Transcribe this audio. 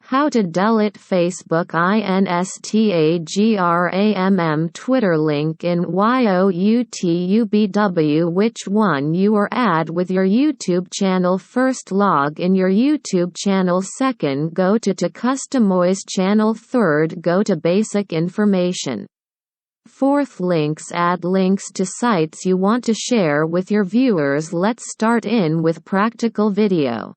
How to delete Facebook Instagram Twitter link in YouTube. Which one you or add with your YouTube channel. First, log in your YouTube channel. Second, go to customize channel. Third, go to basic information. Fourth, links. Add links to sites you want to share with your viewers. Let's start in with practical video.